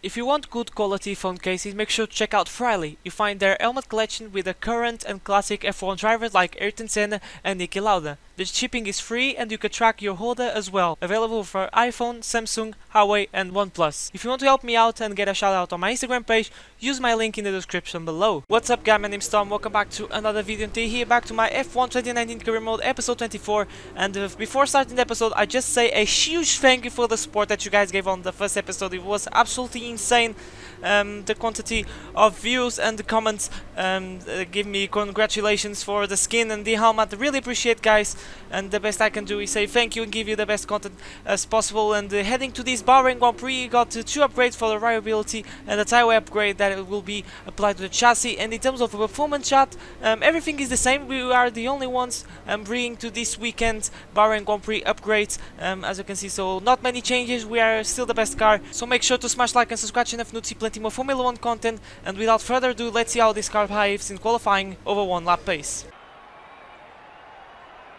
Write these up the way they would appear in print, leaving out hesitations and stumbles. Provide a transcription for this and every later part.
If you want good quality phone cases, make sure to check out Ferrari. You find their helmet collection with the current and classic F1 drivers like Ayrton Senna and Niki Lauda. The shipping is free and you can track your order as well. Available for iPhone, Samsung, Huawei and OnePlus. If you want to help me out and get a shout out on my Instagram page, use my link in the description below. What's up guys, my name's Tom, welcome back to another video, and today here back to my F1 2019 career mode episode 24. And before starting the episode, I just say a huge thank you for the support that you guys gave on the first episode. It was absolutely insane. The quantity of views and the comments give me congratulations for the skin and the helmet. Really appreciate, guys, and the best I can do is say thank you and give you the best content as possible. And heading to this Bahrain Grand Prix, got 2 upgrades for the reliability and the tire upgrade that will be applied to the chassis. And in terms of performance chat, everything is the same. We are the only ones bringing to this weekend Bahrain Grand Prix upgrades, as you can see, so not many changes. We are still the best car, so make sure to smash like and subscribe channel if you want to see plenty more Formula 1 content. And without further ado, let's see how this car behaves in qualifying over 1 lap pace.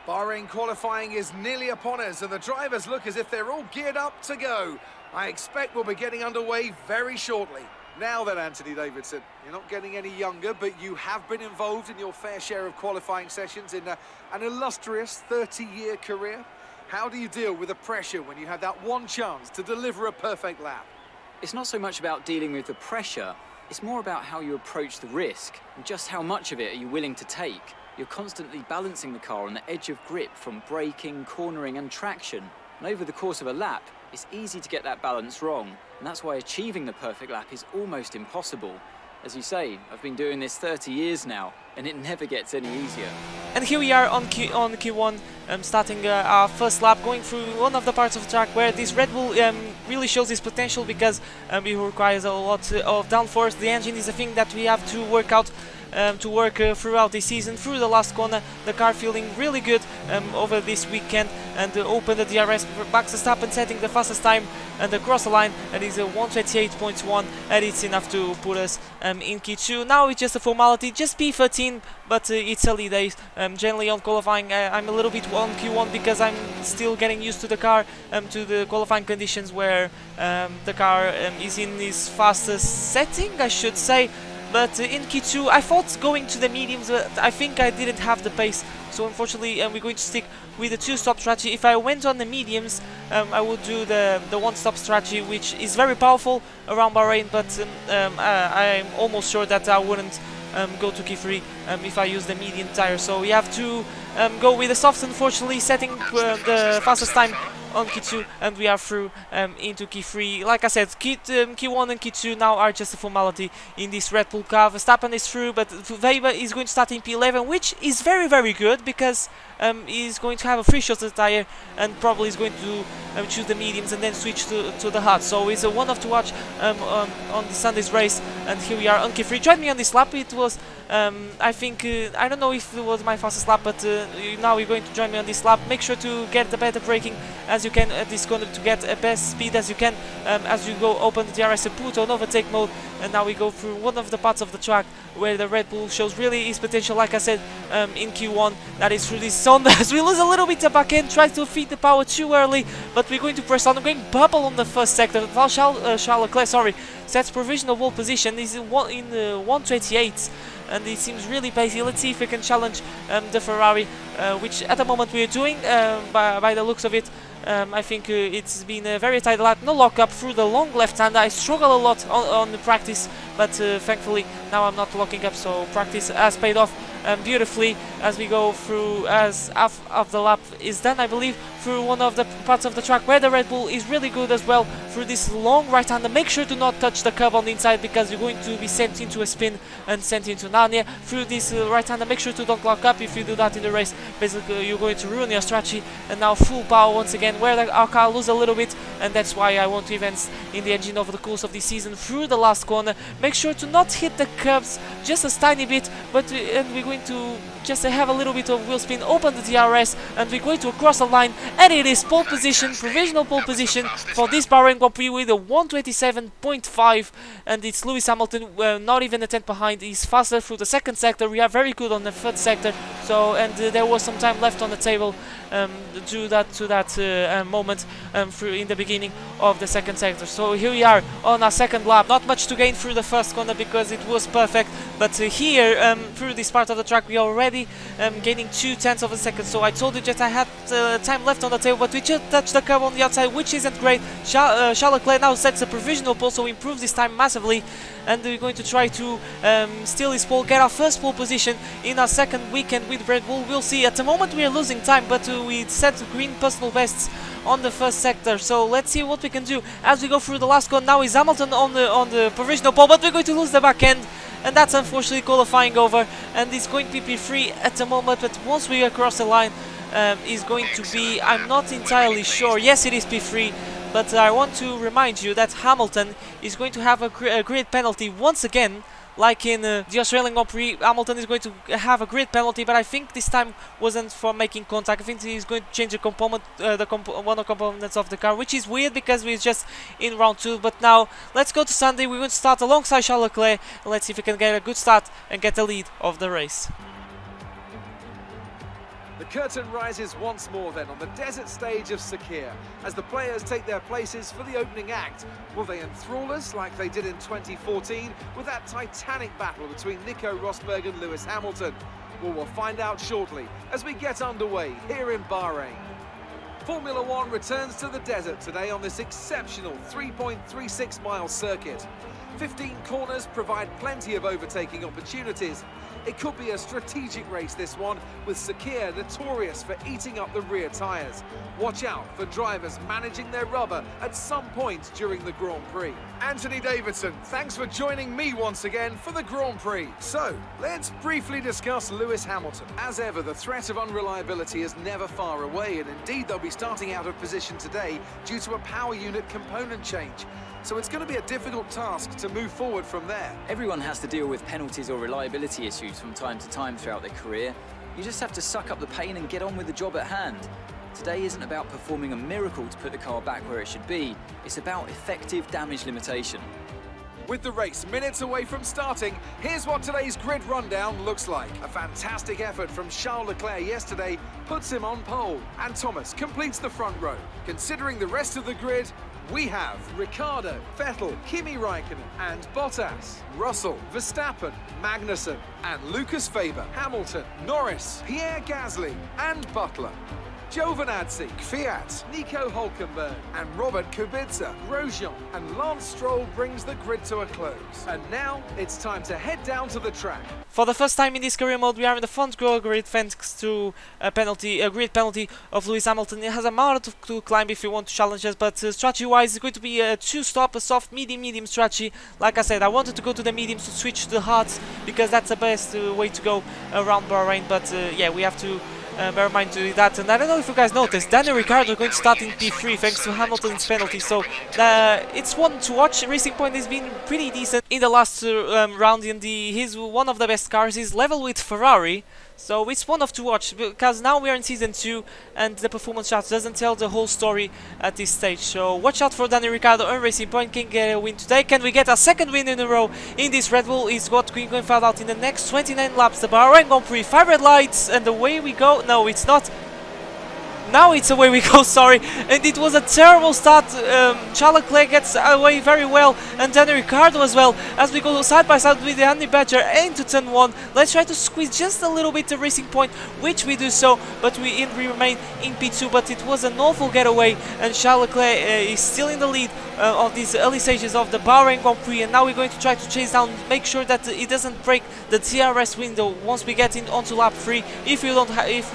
Bahrain qualifying is nearly upon us and the drivers look as if they're all geared up to go. I expect we'll be getting underway very shortly. Now then, Anthony Davidson, you're not getting any younger, but you have been involved in your fair share of qualifying sessions in an illustrious 30-year career. How do you deal with the pressure when you have that one chance to deliver a perfect lap? It's not so much about dealing with the pressure, it's more about how you approach the risk and just how much of it are you willing to take. You're constantly balancing the car on the edge of grip from braking, cornering and traction. And over the course of a lap, it's easy to get that balance wrong. And that's why achieving the perfect lap is almost impossible. As you say, I've been doing this 30 years now, and it never gets any easier. And here we are on Q1, starting our first lap, going through one of the parts of the track where this Red Bull really shows its potential, because it requires a lot of downforce. The engine is a thing that we have to work out, throughout this season. Through the last corner, the car feeling really good over this weekend, and opened the DRS. Max Verstappen setting the fastest time and across the line, and is a 1:28.1, and it's enough to put us in Q2. Now it's just a formality, just P13, but it's early days. Generally on qualifying, I'm a little bit on Q1 because I'm still getting used to the car, to the qualifying conditions where the car is in its fastest setting, I should say. But in Q2, I thought going to the mediums, but I think I didn't have the pace. So unfortunately, we're going to stick with the 2-stop strategy. If I went on the mediums, I would do the 1-stop strategy, which is very powerful around Bahrain. But I'm almost sure that I wouldn't go to Q3 if I use the medium tire. So we have to go with the softs, unfortunately, setting the fastest time on Q2, and we are through into Q3. Like I said, Q1 and Q2 now are just a formality in this Red Bull car. Verstappen is through, but Weber is going to start in P11, which is very, very good, because he's going to have a free shot to the tire, and probably is going to choose the mediums and then switch to the hard. So it's a one-off to watch on the Sunday's race. And here we are on Q3. Join me on this lap. It was I think, I don't know if it was my fastest lap, but now you're going to join me on this lap. Make sure to get the better braking as you can at this corner, to get the best speed as you can as you go open the DRS and put on overtake mode. And now we go through one of the parts of the track where the Red Bull shows really its potential, like I said, in Q1. That is through this zone as we lose a little bit of back end, tries to feed the power too early, but we're going to press on. I'm going bubble on the first sector. Charles Leclerc, sorry, sets provisional wall position. He's in 1:28. And it seems really pacey. Let's see if we can challenge the Ferrari, which at the moment we are doing, by the looks of it. I think it's been a very tight lap. No lockup through the long left hand. I struggle a lot on the practice, but thankfully now I'm not locking up, so practice has paid off beautifully as we go through, as half of the lap is done, I believe, through one of the parts of the track where the Red Bull is really good as well, through this long right hander. Make sure to not touch the curb on the inside, because you're going to be sent into a spin and sent into Narnia. Through this right hander, make sure to don't lock up. If you do that in the race, basically you're going to ruin your strategy. And now full power once again, where our car loses a little bit, and that's why I want to invest in the engine over the course of this season. Through the last corner, make sure to not hit the curbs just a tiny bit, but and we're going going to just have a little bit of wheel spin, open the DRS, and we're going to cross the line, and it is pole position, provisional pole position for this Bahrain Grand Prix with a 127.5, and it's Lewis Hamilton, not even a tenth behind. He's faster through the second sector. We are very good on the third sector, so and there was some time left on the table to that moment through in the beginning of the second sector. So here we are on our second lap. Not much to gain through the first corner because it was perfect, but here through this part of the track we are already gaining 0.2 of a second. So I told you that I had time left on the table, but we just touched the curb on the outside, which isn't great. Charles Leclerc now sets a provisional pole, so improves his time massively, and we're going to try to steal his pole, get our first pole position in our second weekend with Red Bull. We'll see. At the moment we are losing time, but we set green personal bests on the first sector, so let's see what we can do as we go through the last corner. Now is Hamilton on the provisional pole, but we're going to lose the back end, and that's unfortunately qualifying over, and it's going to be P3 at the moment, but once we cross the line is going to be, I'm not entirely sure, yes it is P3, but I want to remind you that Hamilton is going to have a grid penalty once again. Like in the Australian Grand Prix, Hamilton is going to have a grid penalty, but I think this time wasn't for making contact. I think he's going to change the component, one of the components of the car, which is weird because we're just in round 2. But now let's go to Sunday. We're going to start alongside Charles Leclerc, and let's see if we can get a good start and get the lead of the race. The curtain rises once more then on the desert stage of Sakir as the players take their places for the opening act. Will they enthrall us like they did in 2014 with that titanic battle between Nico Rosberg and Lewis Hamilton? Well, we'll find out shortly as we get underway here in Bahrain. Formula One returns to the desert today on this exceptional 3.36-mile circuit. 15 corners provide plenty of overtaking opportunities. It could be a strategic race, this one, with Sakir notorious for eating up the rear tyres. Watch out for drivers managing their rubber at some point during the Grand Prix. Anthony Davidson, thanks for joining me once again for the Grand Prix. So, let's briefly discuss Lewis Hamilton. As ever, the threat of unreliability is never far away, and indeed they'll be starting out of position today due to a power unit component change. So it's going to be a difficult task to move forward from there. Everyone has to deal with penalties or reliability issues from time to time throughout their career. You just have to suck up the pain and get on with the job at hand. Today isn't about performing a miracle to put the car back where it should be. It's about effective damage limitation. With the race minutes away from starting, here's what today's grid rundown looks like. A fantastic effort from Charles Leclerc yesterday puts him on pole, and Thomas completes the front row. Considering the rest of the grid, we have Ricciardo, Vettel, Kimi Raikkonen and Bottas, Russell, Verstappen, Magnussen and Lucas Faber, Hamilton, Norris, Pierre Gasly and Butler, Giovinazzi, Fiat, Nico Hülkenberg and Robert Kubica, Grosjean and Lance Stroll brings the grid to a close. And now it's time to head down to the track. For the first time in this career mode, we are in the front row grid thanks to a grid penalty of Lewis Hamilton. It has a mountain to climb if you want to challenge us, but strategy-wise, it's going to be a 2-stop, a soft, medium strategy. Like I said, I wanted to go to the mediums to switch to the hards because that's the best way to go around Bahrain. But yeah, we have to bear in mind to do that. And I don't know if you guys noticed, Daniel Ricciardo going to start in P3 thanks to Hamilton's penalty. So it's one to watch. Racing Point has been pretty decent in the last round. He's one of the best cars. He's level with Ferrari. So it's one of to watch because now we are in season 2 and the performance chart doesn't tell the whole story at this stage. So watch out for Daniel Ricciardo and Racing Point. Can get a win today. Can we get a second win in a row in this Red Bull? Is what we're going to find out in the next 29 laps. The Bahrain Grand Prix, 5 red lights and away we go. No, it's not. Now it's away we go, sorry. And it was a terrible start. Charles Leclerc gets away very well, and Daniel Ricciardo as well, as we go side by side with the Andy Badger into turn 1. Let's try to squeeze just a little bit the Racing Point, which we do so, but we remain in P2. But it was an awful getaway, and Charles Leclerc is still in the lead of these early stages of the Bahrain Grand Prix. And now we're going to try to chase down, make sure that it doesn't break the DRS window once we get in onto lap 3. If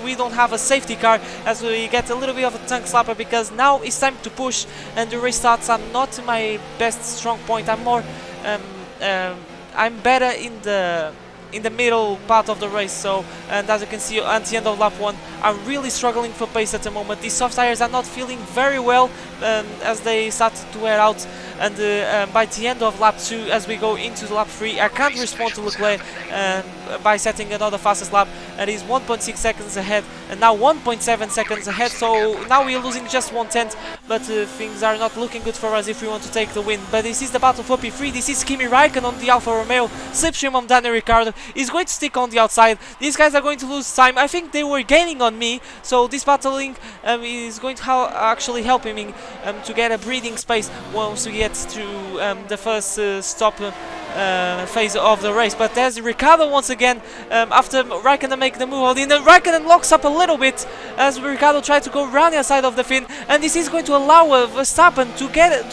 we don't have a safety car, as we get a little bit of a tongue slapper, because now it's time to push and the restarts are not my best strong point. I'm more I'm better in the in the middle part of the race. So, and as you can see at the end of lap 1, I'm really struggling for pace at the moment. These soft tires are not feeling very well as they start to wear out, and by the end of lap 2, as we go into lap 3, I can't respond to Leclerc by setting another fastest lap, and he's 1.6 seconds ahead, and now 1.7 seconds ahead. So now we're losing just 1/10, but things are not looking good for us if we want to take the win. But this is the battle for P3. This is Kimi Raikkonen on the Alfa Romeo, slipstream on Daniel Ricciardo. He's going to stick on the outside. These guys are going to lose time. I think they were gaining on me, so this battling is going to actually help him to get a breathing space once we get to the first stop phase of the race. But there's Ricciardo once again after Raikkonen make the move on in. Raikkonen locks up a little bit as Ricciardo tried to go around the outside of the fin, and this is going to allow Verstappen to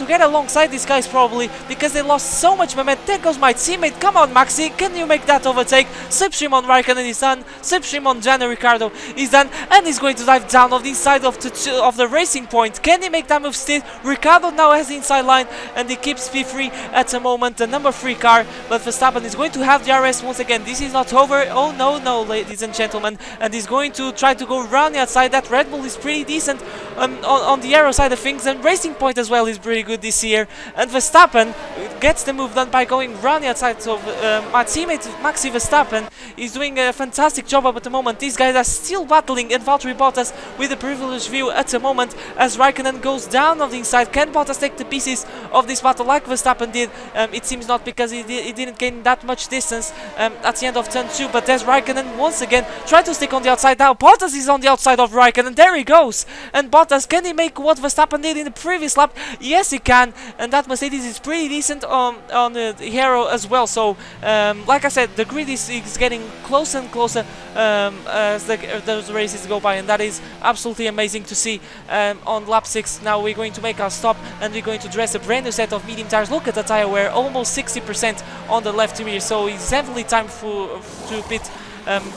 get alongside these guys probably, because they lost so much momentum. There goes my teammate. Come on, Maxi, can you make that overtake? Slipstream on Raikkonen is done. Slipstream on Daniel Ricciardo is done, and he's going to dive down on the inside of the racing point. Can he make that move still? Ricciardo now has the inside line, and he keeps P3 at the moment, the number 3 car. But Verstappen is going to have the RS once again. This is not over. Oh no, ladies and gentlemen, and he's going to try to go around the outside. That Red Bull is pretty decent on the aero side of things, and Racing Point as well is pretty good this year. And Verstappen gets the move done by going around the outside. So my teammate Maxi Verstappen is doing a fantastic job at the moment. These guys are still battling, and Valtteri Bottas with a privileged view at the moment as Raikkonen goes down on the inside. Can Bottas take the pieces of this battle like Verstappen did? It seems not, because he didn't gain that much distance at the end of turn 2. But there's Raikkonen once again, try to stick on the outside. Now Bottas is on the outside of Raikkonen. There he goes. And Bottas, can he make what Verstappen did in the previous lap? Yes, he can. And that Mercedes is pretty decent on the Hero as well. So like I said, the grid is getting closer and closer as those races go by, and that is absolutely amazing to see. On lap 6 now we're going to make our stop, and we're going to dress a brand new set of medium tires. Look at the tire wear, almost 60% on the left rear, so it's definitely time to pit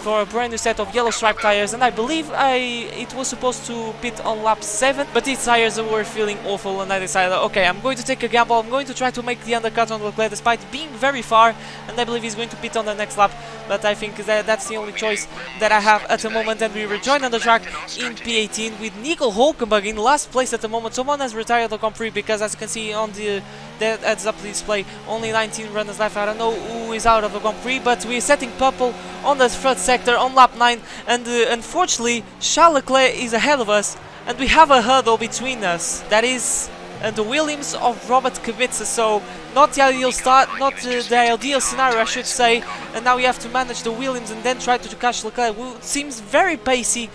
for a brand new set of yellow stripe tires. And I believe it was supposed to pit on lap 7, but these tires were feeling awful, and I decided, okay, I'm going to take a gamble. I'm going to try to make the undercut on Leclerc despite being very far, and I believe he's going to pit on the next lap. But I think that's the only choice that I have at the moment, and we rejoin on the track in P18 with Nico Hulkenberg in last place at the moment. Someone has retired the Grand Prix, because as you can see on the heads up display, only 19 runners left. I don't know who is out of the Grand Prix, but we're setting purple on the third sector on lap 9, and unfortunately Charles Leclerc is ahead of us, and we have a hurdle between us. That is the Williams of Robert Kubica, so not the ideal start, not the ideal scenario, I should say. And now we have to manage the Williams and then try to catch Leclerc, who seems very pacey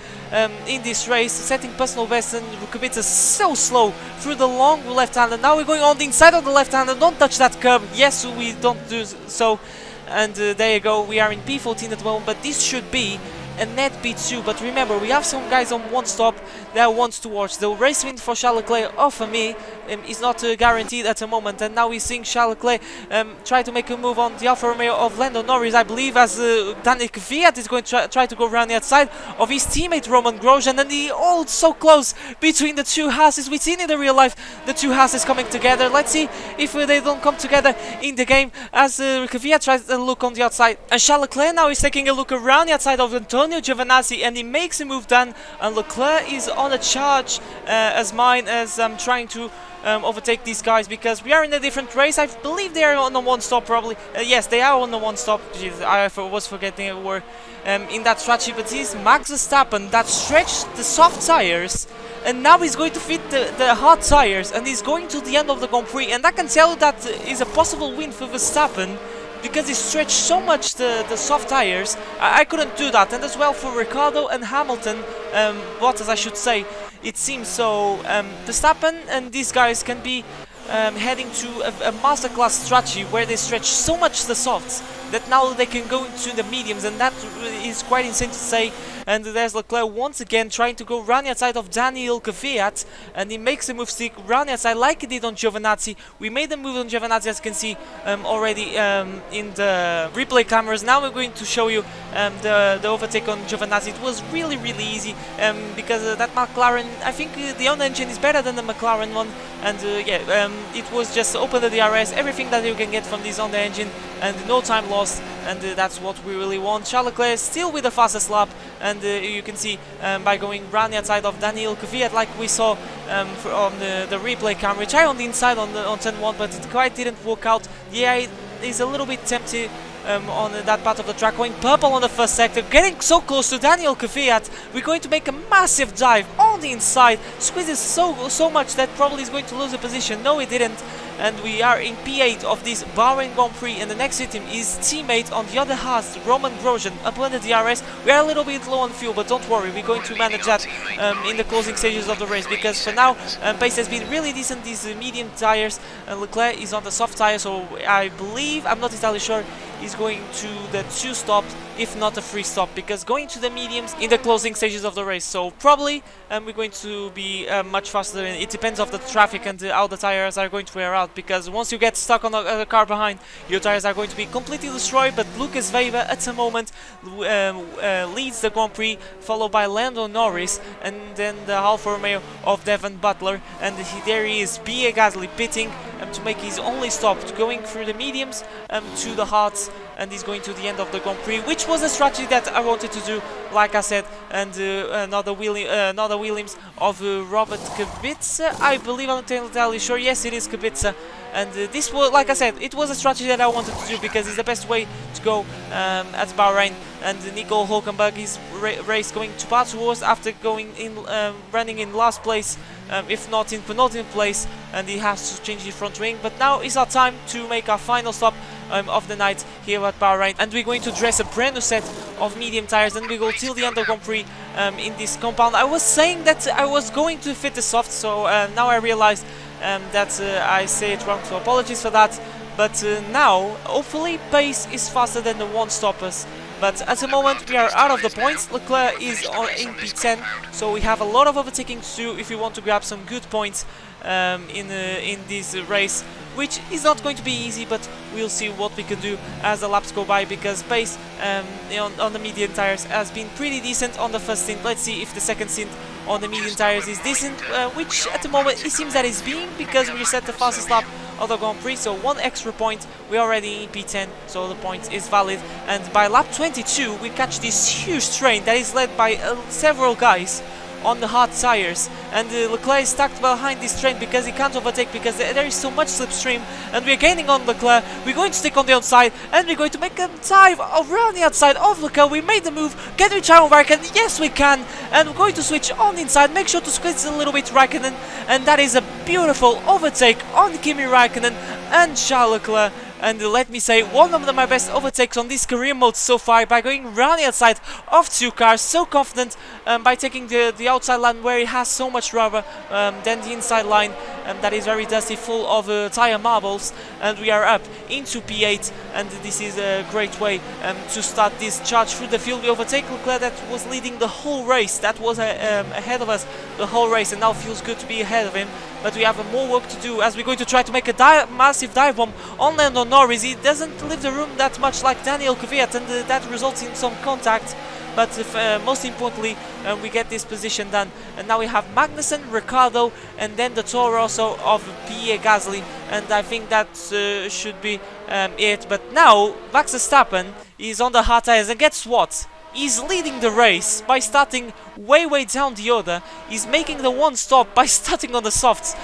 in this race, setting personal best, and Kubica is so slow through the long left-hander. Now we're going on the inside of the left-hander. Don't touch that curb. Yes, we don't do so. And there you go, we are in P14 at the moment, but this should be a net P2. But remember, we have some guys on one stop that wants to watch. The race win for Charles Leclerc, or for me, is not guaranteed at the moment. And now we're seeing Charles Leclerc try to make a move on the Alfa Romeo of Lando Norris, I believe, as Daniel Kvyat is going to try to go around the outside of his teammate Roman Grosjean, and he all so close between the two Haases. We've seen in the real life the two Haases coming together. Let's see if they don't come together in the game, as Kvyat tries to look on the outside, and Charles Leclerc now is taking a look around the outside of Antonio Giovinazzi, and he makes a move done, and Leclerc is on a charge as mine, as I'm trying to overtake these guys, because we are in a different race. I believe they are on the one stop probably. Yes, they are on the one stop. Jeez, I was forgetting we were in that strategy, but it's Max Verstappen that stretched the soft tires, and now he's going to fit the hard tires, and he's going to the end of the Grand Prix, and I can tell you that is a possible win for Verstappen, because he stretched so much the soft tires. I couldn't do that. And as well for Ricciardo and Hamilton, Bottas I should say, it seems so. Verstappen and these guys can be heading to a masterclass strategy where they stretch so much the softs that now they can go into the mediums, and that is quite insane to say. And there's Leclerc once again trying to go round the outside of Daniel Kvyat, and he makes a move stick round the outside like he did on Giovinazzi. We made a move on Giovinazzi, as you can see already in the replay cameras. Now we're going to show you the overtake on Giovinazzi. It was really easy because that McLaren, I think the Honda engine is better than the McLaren one, and it was just open the DRS, everything that you can get from this Honda engine, and no time lost. exhaust, and that's what we really want. Charles Leclerc still with the fastest lap, and you can see by going round the outside of Daniel Kvyat, like we saw on the replay camera, try on the inside on turn 1, but it quite didn't work out. Yeah, it is a little bit tempted on that part of the track, going purple on the first sector, getting so close to Daniel Kvyat. We're going to make a massive dive on the inside, squeezes so much that probably is going to lose the position. No, it didn't, and we are in P8 of this Bahrain Grand Prix, and the next victim is teammate on the other half, Roman Grosjean, up on the DRS. We are a little bit low on fuel, but don't worry, we're going to manage that in the closing stages of the race, because for now pace has been really decent. These medium tires, and Leclerc is on the soft tire, so I believe, I'm not entirely sure, he's going to the 2 stop, if not a 3 stop, because going to the mediums in the closing stages of the race. So probably we're going to be much faster. It depends on the traffic and how the tires are going to wear out, because once you get stuck on the car behind, your tires are going to be completely destroyed. But Lucas Weber at the moment leads the Grand Prix, followed by Lando Norris, and then the Alfa Romeo of Devon Butler, and there he is, Pierre Gasly pitting to make his only stop, going through the mediums to the hards, and he's going to the end of the Grand Prix, which was a strategy that I wanted to do, like I said. And another Williams of Robert Kubica, I believe, I'm not entirely sure. Yes, it is Kubica. And this was, like I said, it was a strategy that I wanted to do, because it's the best way to go at Bahrain. And Nico Hulkenberg is race going to pass towards after going in, running in last place, if not in penultimate place, and he has to change his front wing. But now is our time to make our final stop of the night here at Bahrain, and we're going to dress a brand new set of medium tires, and we go till the end of Grand Prix in this compound. I was saying that I was going to fit the soft, so now I realized that I say it wrong, so apologies for that. But now, hopefully, pace is faster than the one-stoppers. But at the moment, we are out of the points. Leclerc is in P10, so we have a lot of overtaking to do if we want to grab some good points in this race, which is not going to be easy, but we'll see what we can do as the laps go by, because pace on the medium tires has been pretty decent on the first stint. Let's see if the second stint on the medium tires is decent, which at the moment it seems that it's being, because we set the fastest lap of the Grand Prix, so 1 extra point. We're already in P10, so the point is valid. And by lap 22 we catch this huge train that is led by several guys on the hard tires, and Leclerc is stuck behind this train because he can't overtake, because there is so much slipstream, and we're gaining on Leclerc. We're going to stick on the outside, and we're going to make a dive around the outside of Leclerc. We made the move. Can we try on Raikkonen? Yes, we can, and we're going to switch on the inside. Make sure to squeeze a little bit Raikkonen, and that is a beautiful overtake on Kimi Raikkonen and Charles Leclerc. And let me say, one of my best overtakes on this career mode so far, by going round the outside of 2 cars, so confident, by taking the outside line where it has so much rubber than the inside line, that is very dusty, full of tire marbles. And we are up into P8, and this is a great way to start this charge through the field. We overtake Leclerc, that was leading the whole race, that was ahead of us the whole race, and now feels good to be ahead of him. But we have more work to do, as we're going to try to make a massive dive bomb on Lando Norris. He doesn't leave the room that much like Daniel Kvyat, and that results in some contact. But most importantly, we get this position done. And now we have Magnussen, Ricciardo, and then the Toro Rosso of Pierre Gasly. And I think that should be it. But now Max Verstappen is on the hard tires, and guess what? He's leading the race by starting way down the order. He's making the 1 stop by starting on the softs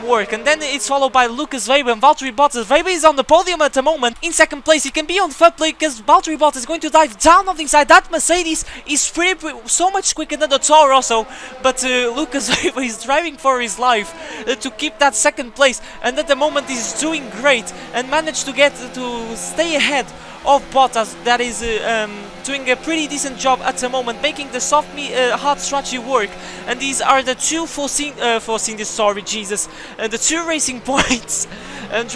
work. And then it's followed by Lucas Weber and Valtteri Bottas. Weber is on the podium at the moment. In second place, he can be on third place, because Valtteri Bottas is going to dive down on the inside. That Mercedes is so much quicker than the Toro Rosso. But Lucas Weber is driving for his life to keep that second place. And at the moment he's doing great, and managed to stay ahead of Bottas, that is doing a pretty decent job at the moment, making the soft hard strategy work. And these are the 2 the 2 racing points, and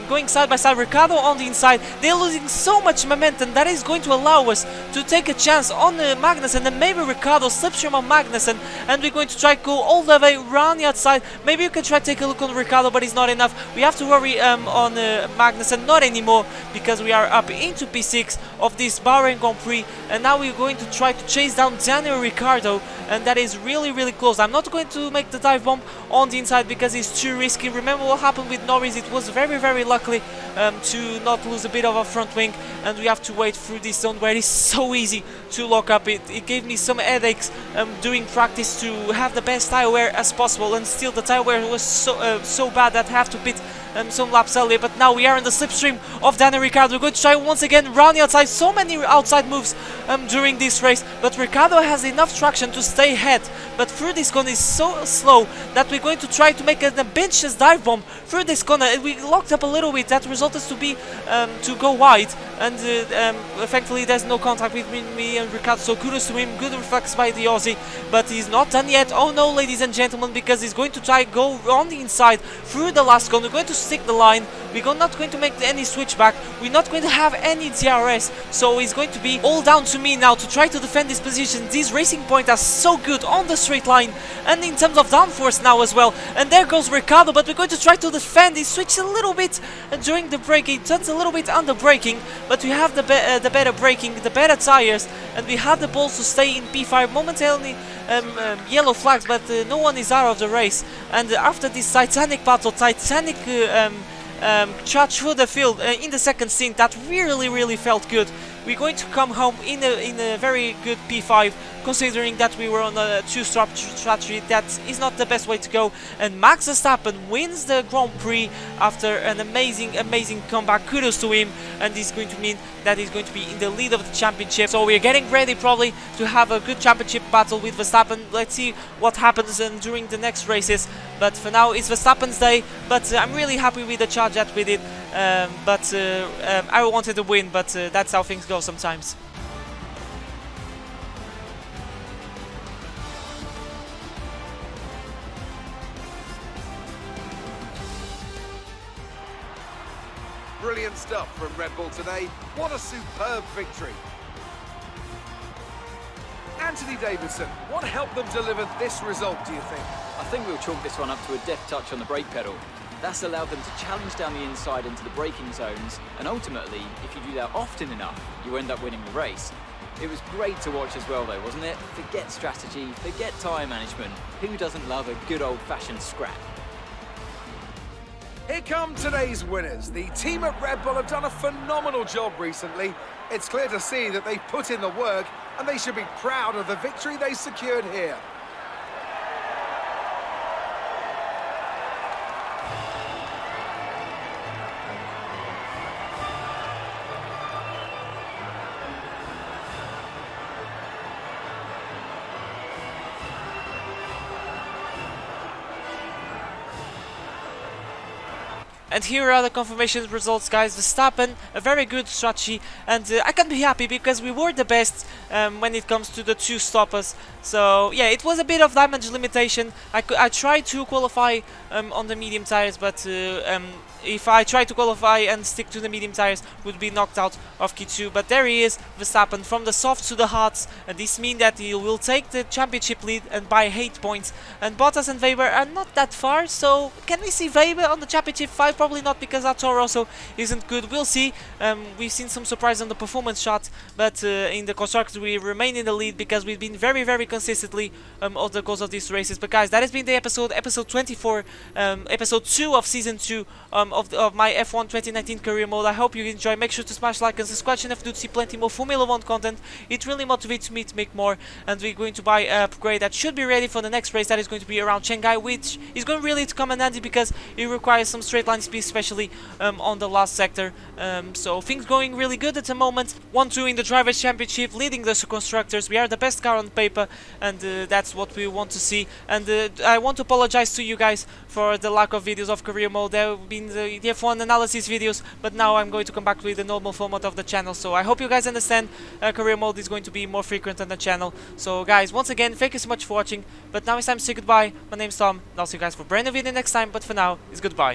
going side by side. Ricciardo on the inside, they're losing so much momentum that is going to allow us to take a chance on Magnussen, and maybe Ricciardo slipstream on Magnussen, and we're going to try to go all the way around the outside. Maybe you can try to take a look on Ricciardo, but it's not enough. We have to worry on Magnussen, not anymore, because we are up into P6 of this Bahrain Grand Prix, and now we're going to try to chase down Daniel Ricciardo, and that is really close. I'm not going to make the dive bomb on the inside because it's too risky. Remember what happened with Norris? It was very lucky to not lose a bit of a front wing, and we have to wait through this zone where it is so easy to lock up. It gave me some headaches during practice to have the best tire wear as possible, and still the tire wear was so bad that I have to pit some laps earlier. But now we are in the slipstream of Daniel Ricciardo. We're going to try once again round the outside. So many outside moves during this race, but Ricciardo has enough traction to stay ahead, but through this corner is so slow that we're going to try to make an ambitious dive bomb through this corner. We locked up a little bit, that resulted to go wide, and thankfully there's no contact between me and Ricciardo, so kudos to him. Good reflex by the Aussie, but he's not done yet. Oh no, ladies and gentlemen, because he's going to try go on the inside through the last corner. We're going to stick the line. We're not going to make any switchback. We're not going to have any DRS, so it's going to be all down to me now to try to defend this position. These racing points are so good on the straight line and in terms of downforce now as well. And there goes Ricciardo, but we're going to try to defend. He switched a little bit during the braking, turns a little bit under braking, but we have the better braking, the better tires, and we have the balls to stay in P5. Momentarily yellow flags, but no one is out of the race. And after this titanic battle, titanic charge through the field in the second stint, that really felt good. We're going to come home in a very good P5, considering that we were on a two-stop strategy. That is not the best way to go, and Max Verstappen wins the Grand Prix after an amazing comeback. Kudos to him, and this is going to mean that he's going to be in the lead of the championship. So we're getting ready probably to have a good championship battle with Verstappen. Let's see what happens during the next races, but for now it's Verstappen's day. But I'm really happy with the charge that we did, I wanted to win, but that's how things go sometimes. Brilliant stuff from Red Bull today. What a superb victory. Anthony Davidson, what helped them deliver this result, do you think? I think we'll chalk this one up to a deft touch on the brake pedal. That's allowed them to challenge down the inside into the braking zones, and ultimately, if you do that often enough, you end up winning the race. It was great to watch as well though, wasn't it? Forget strategy, forget tyre management. Who doesn't love a good old-fashioned scrap? Here come today's winners. The team at Red Bull have done a phenomenal job recently. It's clear to see that they've put in the work, and they should be proud of the victory they secured here. And here are the confirmation results, guys. Verstappen, a very good strategy, and I can be happy because we were the best when it comes to the two stoppers. So yeah, it was a bit of damage limitation. I tried to qualify on the medium tires, but if I try to qualify and stick to the medium tires, would be knocked out of Q2. But there he is, Verstappen, from the soft to the hards, and this means that he will take the championship lead and by 8 points. And Bottas and Weber are not that far, so can we see Weber on the championship 5? Probably not, because our Toro Rosso isn't good. We'll see. We've seen some surprise on the performance shot, but in the constructors we remain in the lead because we've been very consistently over the course of these races. But guys, that has been the episode 24, episode 2 of season 2 of my F1 2019 career mode. I hope you enjoy. Make sure to smash like and subscribe channel if you do see plenty more Formula 1 content. It really motivates me to make more, and we're going to buy a upgrade that should be ready for the next race, that is going to be around Shanghai, which is going really to come in handy because it requires some straight line speed, especially on the last sector. So things going really good at the moment. 1-2 in the Drivers' Championship, leading the constructors. We are the best car on paper, and that's what we want to see. And I want to apologize to you guys for the lack of videos of career mode. There have been the F1 analysis videos, but now I'm going to come back with the normal format of the channel. So I hope you guys understand. Career mode is going to be more frequent on the channel. So guys, once again, thank you so much for watching. But now it's time to say goodbye. My name's Tom, and I'll see you guys for a brand new video next time. But for now, it's goodbye.